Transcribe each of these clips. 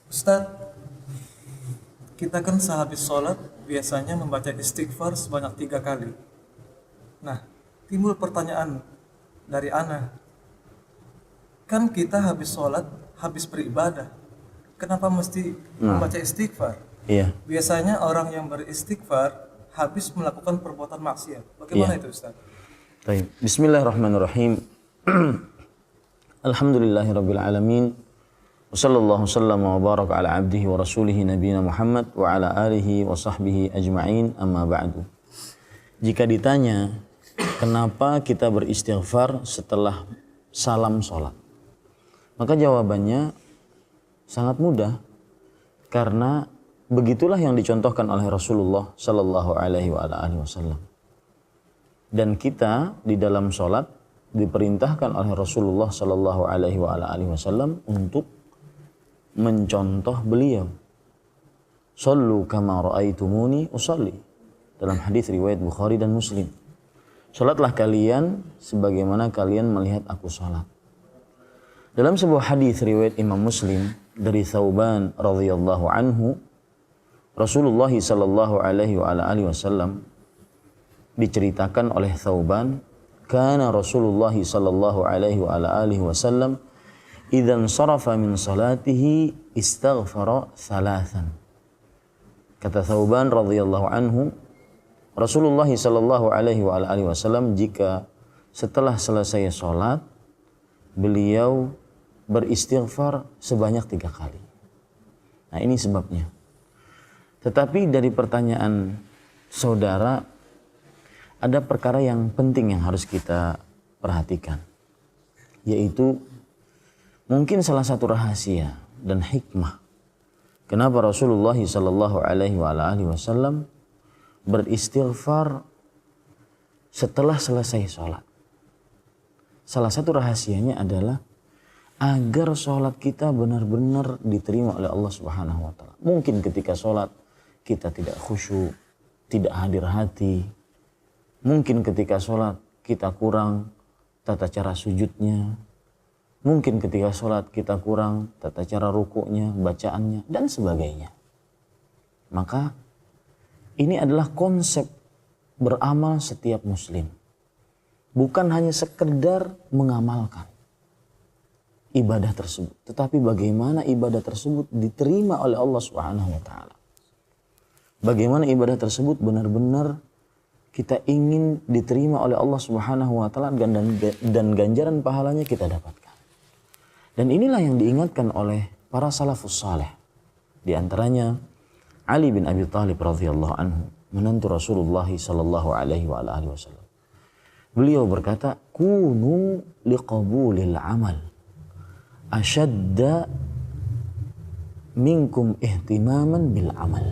Ustadz, kita kan sehabis sholat biasanya membaca istighfar sebanyak 3 kali. Nah, timbul pertanyaan dari ana, kan kita habis sholat, habis beribadah, kenapa mesti membaca istighfar? Iya. Biasanya orang yang beristighfar habis melakukan perbuatan maksiat. Bagaimana itu Ustadz? Baik. Bismillahirrahmanirrahim. Alhamdulillahirabbil alamin. Wassallallahu wasallam wa baraka ala abdihi wa rasulihi nabiyina Muhammad wa ala alihi wa sahbihi ajma'in, amma ba'du. Jika ditanya kenapa kita beristighfar setelah salam sholat, maka jawabannya sangat mudah, karena begitulah yang dicontohkan oleh Rasulullah sallallahu alaihi wasallam. Dan kita di dalam sholat diperintahkan oleh Rasulullah sallallahu alaihi wasallam untuk mencontoh beliau. Sallu kama ra'aitumuni usalli, dalam hadis riwayat Bukhari dan Muslim. Salatlah kalian sebagaimana kalian melihat aku salat. Dalam sebuah hadis riwayat Imam Muslim dari Thauban radhiyallahu anhu, Rasulullah sallallahu alaihi wasallam diceritakan oleh Thauban, kana Rasulullah sallallahu alaihi wasallam idzan sarafa min salatihi istaghfara thalathan. Kata Thauban radhiyallahu anhu, Rasulullah sallallahu alaihi wasallam jika setelah selesai salat beliau beristighfar sebanyak 3 kali. Nah, ini sebabnya. Tetapi dari pertanyaan saudara, ada perkara yang penting yang harus kita perhatikan, yaitu mungkin salah satu rahasia dan hikmah kenapa Rasulullah sallallahu alaihi wasallam beristighfar setelah selesai sholat. Salah satu rahasianya adalah agar sholat kita benar-benar diterima oleh Allah Subhanahu wa taala. Mungkin ketika sholat kita tidak khusyuk, tidak hadir hati. Mungkin ketika sholat kita kurang tata cara sujudnya. Mungkin ketika sholat kita kurang tata cara rukuknya, bacaannya, dan sebagainya. Maka ini adalah konsep beramal setiap muslim. Bukan hanya sekedar mengamalkan ibadah tersebut, tetapi bagaimana ibadah tersebut diterima oleh Allah Subhanahu wa taala. Bagaimana ibadah tersebut benar-benar kita ingin diterima oleh Allah Subhanahu wa taala dan ganjaran pahalanya kita dapatkan. Dan inilah yang diingatkan oleh para salafus saleh. Di antaranya Ali bin Abi Thalib radhiyallahu anhu, menantu Rasulullah sallallahu alaihi wasallam. Beliau berkata, "Kunu liqabulil amal ashadda minkum ihtimaman bil amal."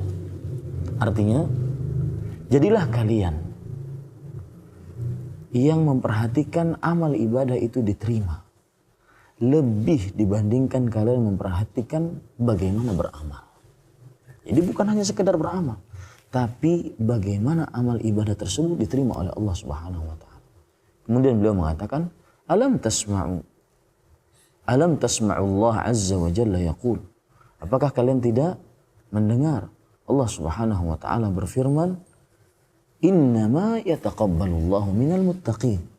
Artinya, jadilah kalian yang memperhatikan amal ibadah itu diterima lebih dibandingkan kalian memperhatikan bagaimana beramal. Jadi bukan hanya sekedar beramal, tapi bagaimana amal ibadah tersebut diterima oleh Allah Subhanahu wa taala. Kemudian beliau mengatakan, Alam tasma'u Allah Azza wa Jalla yaqul. Apakah kalian tidak mendengar Allah Subhanahu wa taala berfirman, Innama yataqabbalullahu minal muttaqin.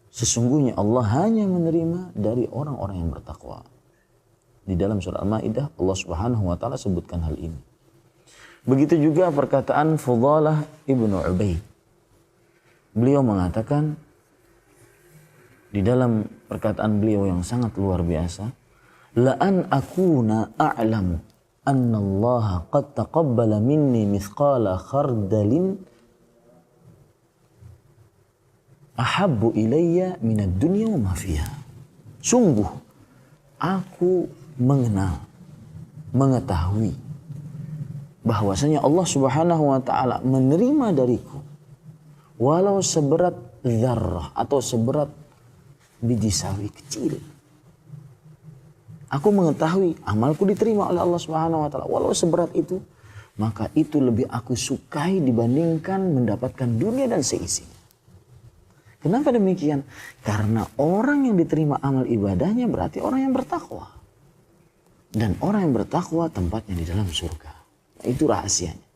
Sesungguhnya Allah hanya menerima dari orang-orang yang bertakwa. Di dalam surah Al-Maidah Allah Subhanahu wa taala sebutkan hal ini. Begitu juga perkataan Fudalah ibnu Ubaid. Beliau mengatakan di dalam perkataan beliau yang sangat luar biasa, la an akuna a'lamu anna Allah qad taqabbala minni mithqala khardalin ahabbu ilayya minad dunya wa ma fiha. Sungguh aku mengetahui bahwasanya Allah Subhanahu wa taala menerima dariku walau seberat zarrah atau seberat biji sawi kecil. Aku mengetahui amalku diterima oleh Allah Subhanahu wa taala walau seberat itu, maka itu lebih aku sukai dibandingkan mendapatkan dunia dan seisinya. Kenapa demikian? Karena orang yang diterima amal ibadahnya berarti orang yang bertakwa. Dan orang yang bertakwa tempatnya di dalam surga. Nah, itu rahasianya.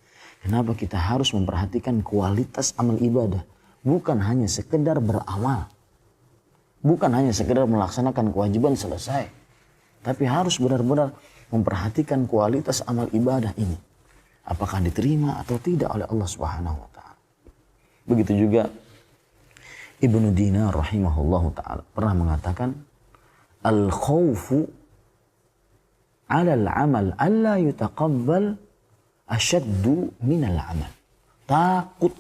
Kenapa kita harus memperhatikan kualitas amal ibadah. Bukan hanya sekedar beramal. Bukan hanya sekedar melaksanakan kewajiban selesai. Tapi harus benar-benar memperhatikan kualitas amal ibadah ini. Apakah diterima atau tidak oleh Allah Subhanahu wa taala. Begitu juga Ibnu Dinar rahimahullahu taala pernah mengatakan, al-khawfu 'ala al-'amal alla yutaqabbal asyaddu minal 'amal. Takut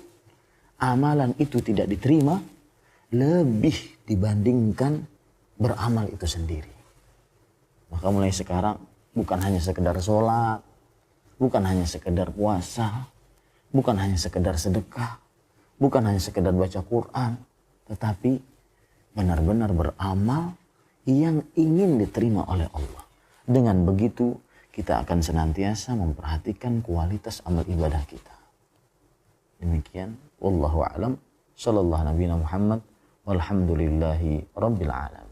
amalan itu tidak diterima lebih dibandingkan beramal itu sendiri. Maka mulai sekarang bukan hanya sekedar sholat, bukan hanya sekedar puasa, bukan hanya sekedar sedekah, bukan hanya sekedar baca Quran, tetapi benar-benar beramal yang ingin diterima oleh Allah. Dengan begitu kita akan senantiasa memperhatikan kualitas amal ibadah kita. Demikian, wallahu a'lam, sallallahu nabiyana Muhammad, walhamdulillahi rabbil alamin.